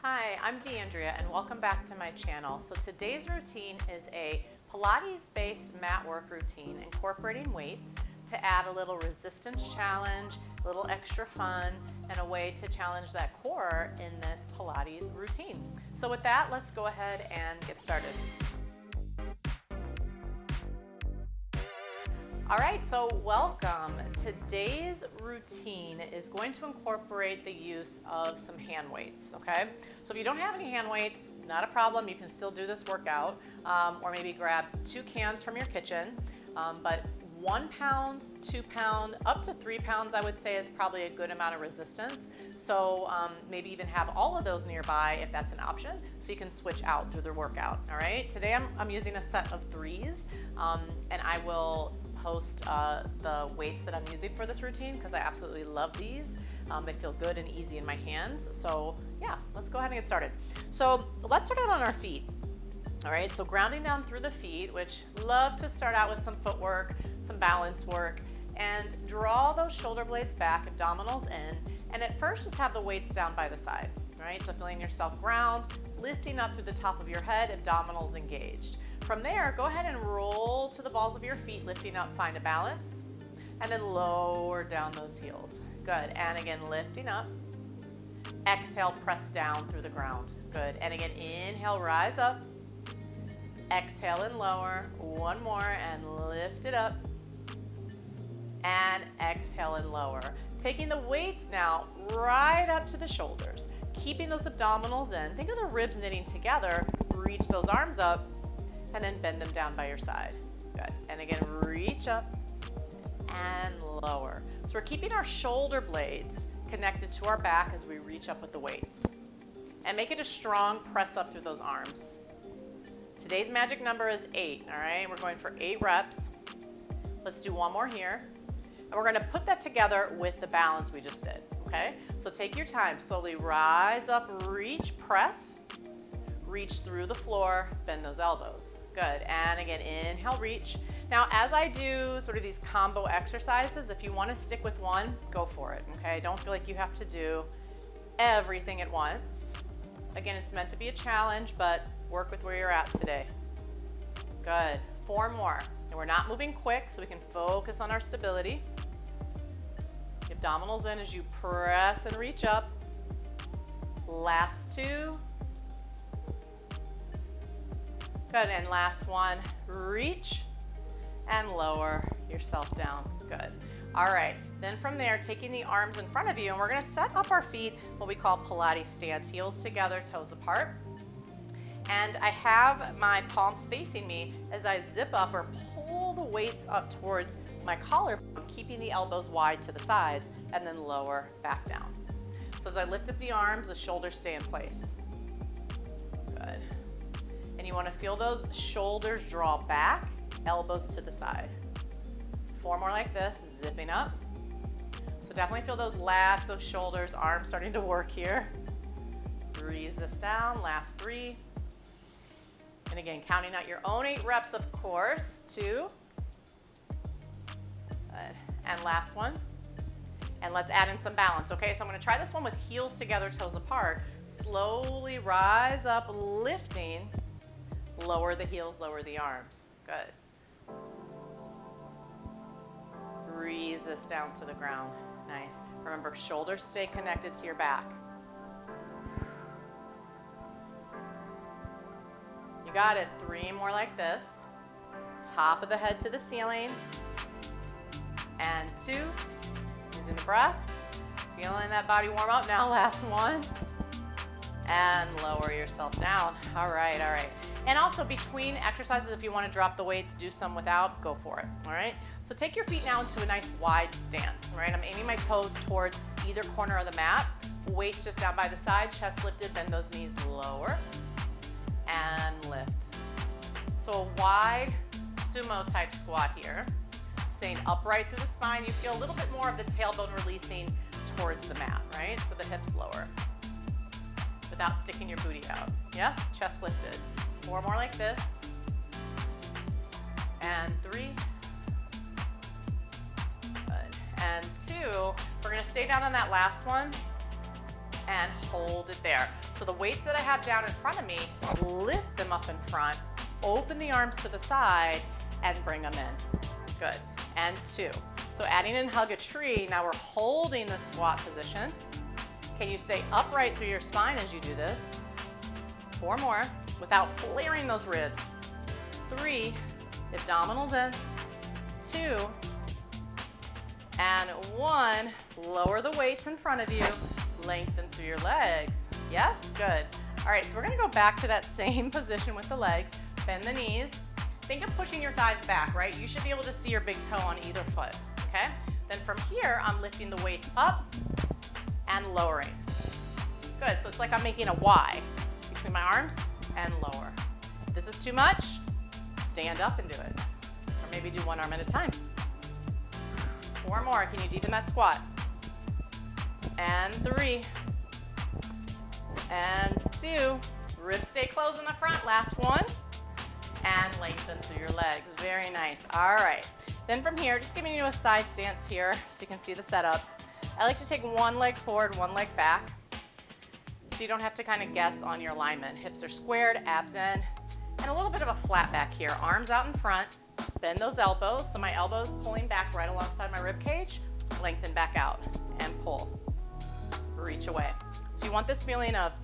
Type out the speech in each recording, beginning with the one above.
Hi, I'm Deanndria and welcome back to my channel. So today's routine is a Pilates-based mat work routine incorporating weights to add a little resistance challenge, a little extra fun, and a way to challenge that core in this Pilates routine. So with that, let's go ahead and get started. All right, so welcome. Today's routine is going to incorporate the use of some hand weights, okay? So if you don't have any hand weights, not a problem. You can still do this workout, or maybe grab 2 cans from your kitchen, but 1 pound, 2 pound, up to 3 pounds, I would say is probably a good amount of resistance. So maybe even have all of those nearby if that's an option, so you can switch out through the workout, all right? Today I'm using a set of 3s, and I will post the weights that I'm using for this routine because I absolutely love these. They feel good and easy in my hands. So yeah, let's go ahead and get started. So let's start out on our feet. All right, so grounding down through the feet, which love to start out with some footwork, some balance work, and draw those shoulder blades back, abdominals in, and at first just have the weights down by the side. All right, so feeling yourself ground, lifting up through the top of your head, abdominals engaged. From there, go ahead and roll to the balls of your feet, lifting up, find a balance, and then lower down those heels. Good, and again, lifting up. Exhale, press down through the ground. Good, and again, inhale, rise up. Exhale and lower. One more, and lift it up. And exhale and lower. Taking the weights now right up to the shoulders. Keeping those abdominals in. Think of the ribs knitting together. Reach those arms up. And then bend them down by your side. Good. And again, reach up and lower. So we're keeping our shoulder blades connected to our back as we reach up with the weights. And make it a strong press up through those arms. Today's magic number is 8, all right? We're going for 8 reps. Let's do one more here. And we're gonna put that together with the balance we just did, okay? So take your time, slowly rise up, reach, press, reach through the floor, bend those elbows. Good, and again, inhale, reach. Now, as I do sort of these combo exercises, if you wanna stick with one, go for it, okay? Don't feel like you have to do everything at once. Again, it's meant to be a challenge, but work with where you're at today. Good, 4 more. And we're not moving quick, so we can focus on our stability. Abdominals in as you press and reach up. Last 2. Good, and last one, reach and lower yourself down. Good. All right, then from there, taking the arms in front of you, and we're gonna set up our feet, what we call Pilates stance, heels together, toes apart. And I have my palms facing me as I zip up or pull the weights up towards my collarbone, keeping the elbows wide to the sides, and then lower back down. So as I lift up the arms, the shoulders stay in place. Good. And you want to feel those shoulders draw back, elbows to the side. 4 more like this, zipping up. So definitely feel those lats, those shoulders, arms starting to work here. Breathe this down, last 3. And again, counting out your own 8 reps, of course. 2. Good. And last one. And let's add in some balance, okay? So I'm gonna try this one with heels together, toes apart. Slowly rise up, lifting. Lower the heels, lower the arms. Good. Breeze this down to the ground. Nice. Remember, shoulders stay connected to your back. You got it. 3 more like this. Top of the head to the ceiling. And 2. Using the breath. Feeling that body warm up now. Last one. And lower yourself down. All right, all right. And also between exercises, if you want to drop the weights, do some without, go for it, all right? So take your feet now into a nice wide stance, all right? I'm aiming my toes towards either corner of the mat. Weights just down by the side, chest lifted, bend those knees lower, and lift. So a wide sumo type squat here. Staying upright through the spine. You feel a little bit more of the tailbone releasing towards the mat, right? So the hips lower. Without sticking your booty out. Yes, chest lifted. 4 more like this. And 3. Good. And 2. We're gonna stay down on that last one and hold it there. So the weights that I have down in front of me, lift them up in front, open the arms to the side, and bring them in. Good. And 2. So adding in hug a tree, now we're holding the squat position. Can you stay upright through your spine as you do this? 4 more without flaring those ribs. 3, abdominals in. 2, and 1. Lower the weights in front of you. Lengthen through your legs. Yes? Good. All right, so we're gonna go back to that same position with the legs. Bend the knees. Think of pushing your thighs back, right? You should be able to see your big toe on either foot, okay? Then from here, I'm lifting the weights up and lowering. Good, so it's like I'm making a Y between my arms and lower. If this is too much, stand up and do it. Or maybe do 1 arm at a time. 4 more, can you deepen that squat? And 3. And 2. Ribs stay closed in the front, last 1. And lengthen through your legs, very nice. All right, then from here, just giving you a side stance here so you can see the setup. I like to take 1 leg forward, 1 leg back, so you don't have to kind of guess on your alignment. Hips are squared, abs in, and a little bit of a flat back here. Arms out in front, bend those elbows, so my elbows pulling back right alongside my rib cage, lengthen back out, and pull. Reach away. So you want this feeling of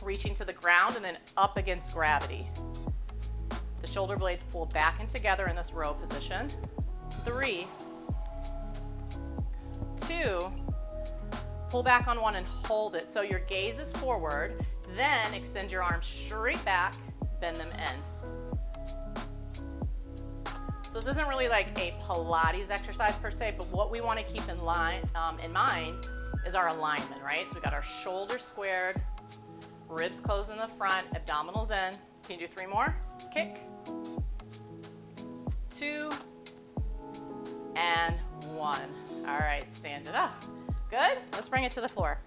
reaching to the ground and then up against gravity. The shoulder blades pull back and together in this row position. 3, 2, pull back on 1 and hold it. So your gaze is forward, then extend your arms straight back, bend them in. So this isn't really like a Pilates exercise per se, but what we want to keep in mind is our alignment, right? So we got our shoulders squared, ribs closed in the front, abdominals in. Can you do 3 more? Kick. 2, and 1. All right, stand it up. Good, let's bring it to the floor.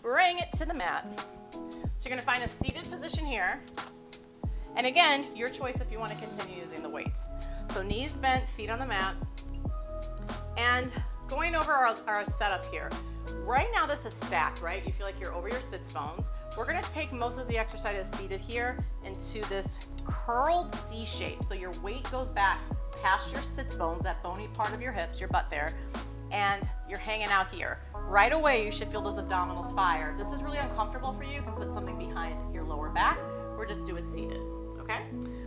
Bring it to the mat. So you're gonna find a seated position here. And again, your choice if you wanna continue using the weights. So knees bent, feet on the mat. And going over our setup here. Right now this is stacked, right? You feel like you're over your sits bones. We're gonna take most of the exercise seated here into this curled C shape. So your weight goes back past your sits bones, that bony part of your hips, your butt there, and you're hanging out here. Right away, you should feel those abdominals fire. If this is really uncomfortable for you, you can put something behind your lower back or just do it seated, okay?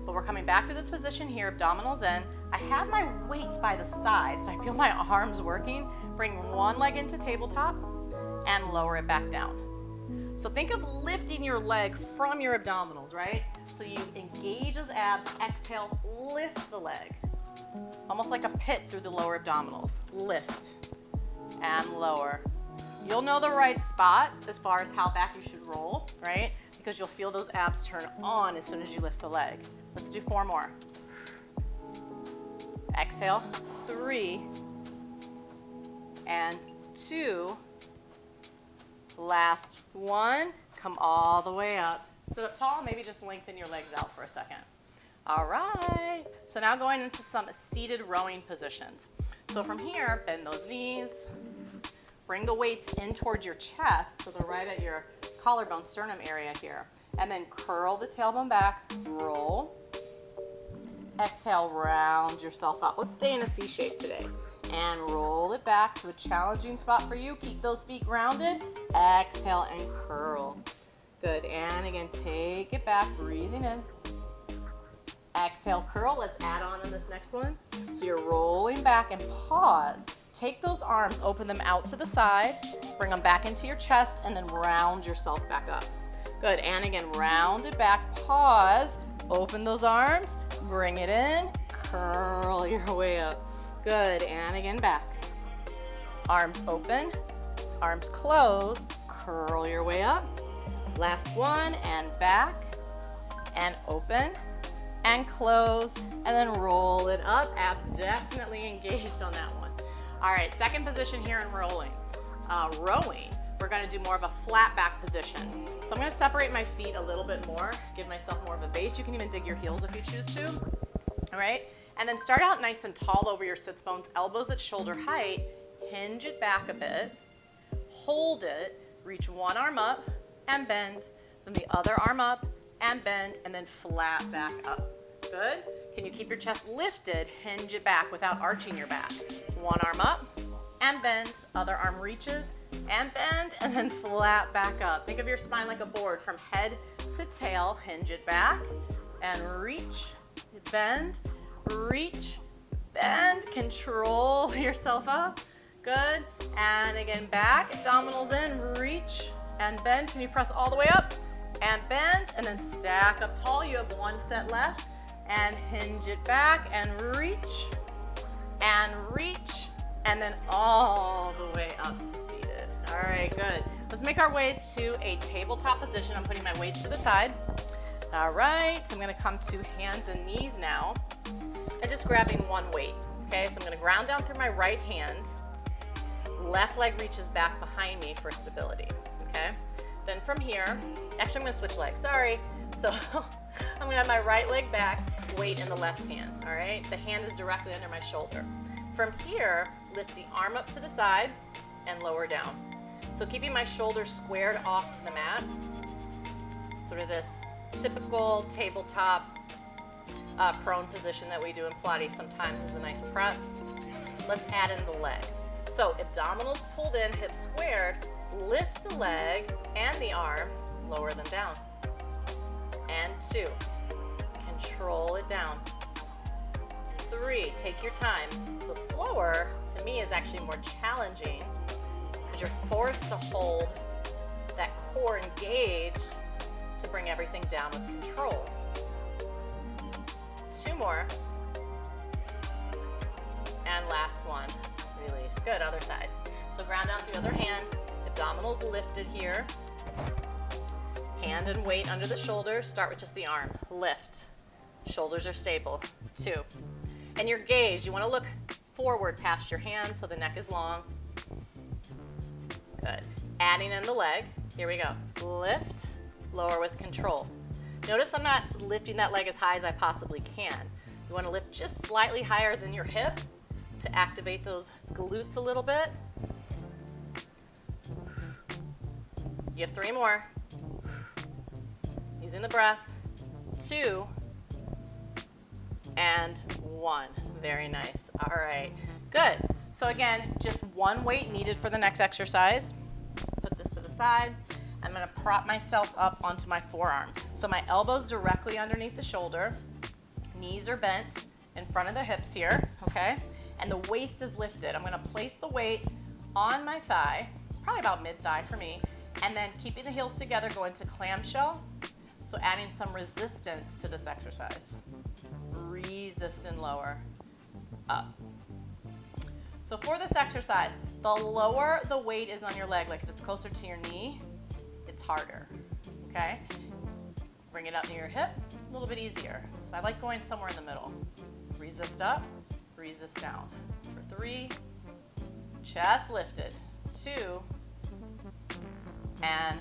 But we're coming back to this position here, abdominals in. I have my weights by the side, so I feel my arms working. Bring 1 leg into tabletop and lower it back down. So think of lifting your leg from your abdominals, right? So you engage those abs, exhale, lift the leg. Almost like a pit through the lower abdominals. Lift and lower. You'll know the right spot as far as how back you should roll, right? Because you'll feel those abs turn on as soon as you lift the leg. Let's do 4 more. Exhale, 3, and 2. Last 1. Come all the way up. Sit up tall, maybe just lengthen your legs out for a second. All right, so now going into some seated rowing positions. So from here, bend those knees, bring the weights in towards your chest, so they're right at your collarbone, sternum area here. And then curl the tailbone back, roll. Exhale, round yourself up. Let's stay in a C shape today. And roll it back to a challenging spot for you. Keep those feet grounded. Exhale and curl. Good, and again, take it back, breathing in. Exhale, curl. Let's add on this next one. So you're rolling back and pause. Take those arms, open them out to the side, bring them back into your chest, and then round yourself back up. Good, and again, round it back, pause, open those arms, bring it in, curl your way up. Good, and again, back. Arms open, arms close, curl your way up. Last one, and back, and open, and close, and then roll it up. Abs definitely engaged on that one. All right, second position here in rolling. Rowing, we're gonna do more of a flat back position. So I'm gonna separate my feet a little bit more, give myself more of a base. You can even dig your heels if you choose to, all right? And then start out nice and tall over your sits bones, elbows at shoulder height, hinge it back a bit, hold it, reach one arm up and bend, then the other arm up and bend, and then flat back up. Good. Can you keep your chest lifted? Hinge it back without arching your back. One arm up and bend, other arm reaches and bend, and then flat back up. Think of your spine like a board from head to tail. Hinge it back and reach, bend, reach, bend. Control yourself up. Good. And again, back, abdominals in, reach and bend. Can you press all the way up and bend, and then stack up tall? You have one set left, and hinge it back and reach, and then all the way up to seated. All right, good. Let's make our way to a tabletop position. I'm putting my weights to the side. All right, so I'm gonna come to hands and knees now, and just grabbing one weight. Okay, so I'm gonna ground down through my right hand. Left leg reaches back behind me for stability, okay? Then from here, actually I'm gonna switch legs, sorry. So I'm gonna have my right leg back, weight in the left hand, all right? The hand is directly under my shoulder. From here, lift the arm up to the side and lower down. So keeping my shoulders squared off to the mat, sort of this typical tabletop prone position that we do in Pilates sometimes is a nice prep. Let's add in the leg. So abdominals pulled in, hips squared, lift the leg and the arm, lower them down. And 2, control it down. 3, take your time. So slower, to me, is actually more challenging because you're forced to hold that core engaged to bring everything down with control. 2 more. And last one. Release. Good, other side. So ground down through the other hand, abdominals lifted here. Hand and weight under the shoulders. Start with just the arm. Lift. Shoulders are stable. 2. And your gaze, you want to look forward past your hands so the neck is long. Good. Adding in the leg. Here we go. Lift, lower with control. Notice I'm not lifting that leg as high as I possibly can. You want to lift just slightly higher than your hip to activate those glutes a little bit. You have 3 more. Using the breath. 2 and 1. Very nice. All right, good. So again, just one weight needed for the next exercise. Let's put this to the side. I'm gonna prop myself up onto my forearm. So my elbow's directly underneath the shoulder. Knees are bent in front of the hips here, okay? And the waist is lifted. I'm gonna place the weight on my thigh, probably about mid-thigh for me, and then keeping the heels together, go into clamshell. So adding some resistance to this exercise. Resist and lower, up. So for this exercise, the lower the weight is on your leg, like if it's closer to your knee, it's harder, okay? Bring it up near your hip, a little bit easier. So I like going somewhere in the middle. Resist up, resist down. For 3, chest lifted. 2 and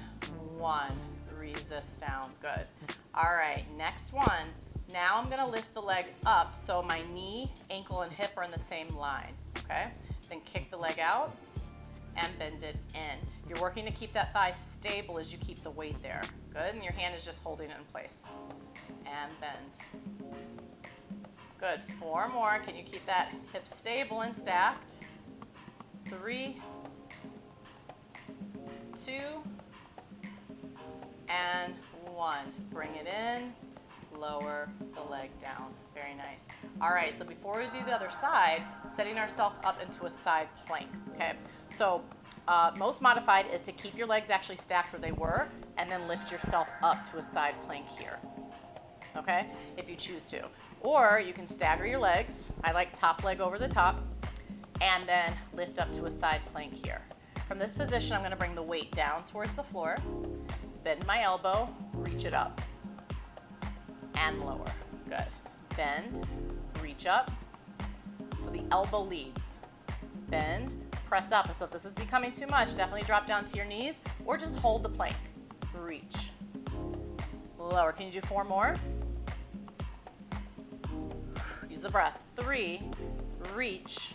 1. Resist down. Good. All right, next one. Now I'm gonna lift the leg up so my knee, ankle, and hip are in the same line, okay? Then kick the leg out and bend it in. You're working to keep that thigh stable as you keep the weight there. Good, and your hand is just holding it in place. And bend. Good, 4 more. Can you keep that hip stable and stacked? 3, 2, and 1. Bring it in, lower the leg down. Very nice. All right, so before we do the other side, setting ourselves up into a side plank, okay? So most modified is to keep your legs actually stacked where they were and then lift yourself up to a side plank here, okay? If you choose to. Or you can stagger your legs. I like top leg over the top and then lift up to a side plank here. From this position, I'm gonna bring the weight down towards the floor, bend my elbow, reach it up, and lower. Good. Bend, reach up, so the elbow leads. Bend, press up. So if this is becoming too much, definitely drop down to your knees or just hold the plank. Reach. Lower. Can you do 4 more? Use the breath. 3, reach.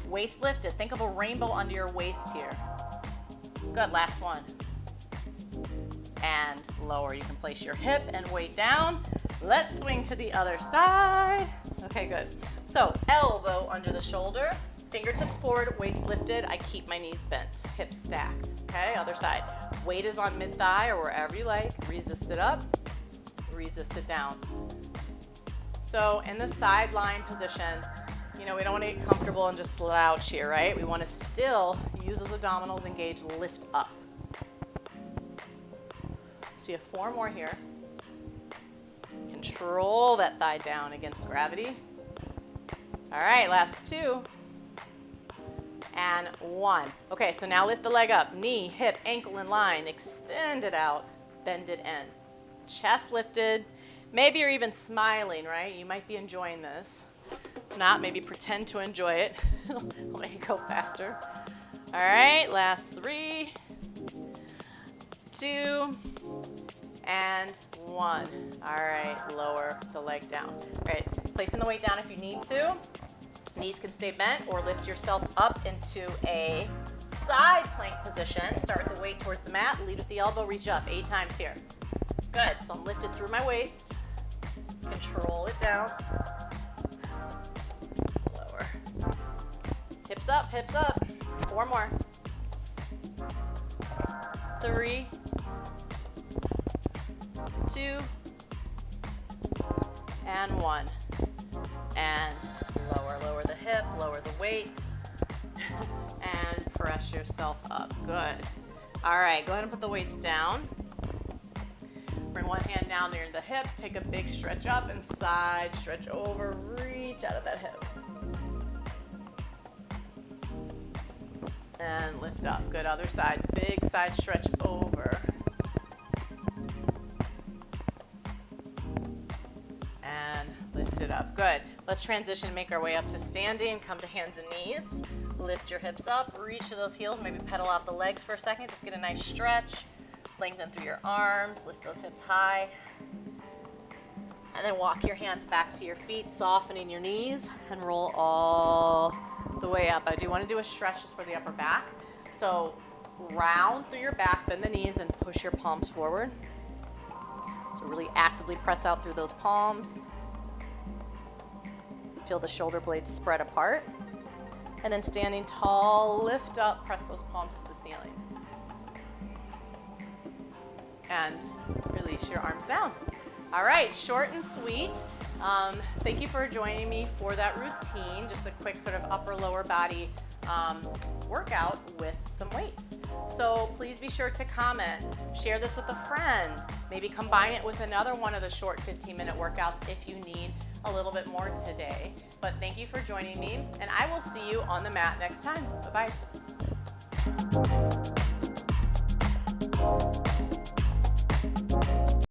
Waist lifted. Think of a rainbow under your waist here. Good, last one. and lower. You can place your hip and weight down. Let's swing to the other side. Okay, good. So elbow under the shoulder, fingertips forward, waist lifted. I keep my knees bent, hips stacked. Okay, other side. Weight is on mid-thigh or wherever you like. Resist it up, resist it down. So in the sideline position, you know, we don't want to get comfortable and just slouch here, right? We want to still use those abdominals, engage, lift up. So you have 4 more here. Control that thigh down against gravity. All right, last 2. And 1. Okay, so now lift the leg up. Knee, hip, ankle in line. Extend it out, bend it in. Chest lifted. Maybe you're even smiling, right? You might be enjoying this. If not, maybe pretend to enjoy it. I'll make it go faster. All right, last 3, 2, and 1. All right, lower the leg down. All right, placing the weight down if you need to. Knees can stay bent or lift yourself up into a side plank position. Start with the weight towards the mat, lead with the elbow, reach up 8 times here. Good, so I'm lifted through my waist. Control it down. Lower. Hips up, hips up. 4 more. 3, 2, and 1. And lower the hip, lower the weight, and press yourself up. Good. All right, go ahead and put the weights down. Bring one hand down near the hip, take a big stretch up and side, stretch over, reach out of that hip. And lift up. Good, other side, big side stretch over. And lift it up. Good. Let's transition, make our way up to standing. Come to hands and knees. Lift your hips up, reach to those heels, maybe pedal out the legs for a second. Just get a nice stretch. Lengthen through your arms, lift those hips high. And then walk your hands back to your feet, softening your knees, and roll all the way up. I do want to do a stretch just for the upper back. So round through your back, bend the knees, and push your palms forward. So really actively press out through those palms. Feel the shoulder blades spread apart. And then standing tall, lift up, press those palms to the ceiling. And release your arms down. All right, short and sweet. Thank you for joining me for that routine. Just a quick sort of upper lower body workout with some weights. So please be sure to comment, share this with a friend, maybe combine it with another one of the short 15-minute workouts if you need a little bit more today. But thank you for joining me, and I will see you on the mat next time. Bye-bye.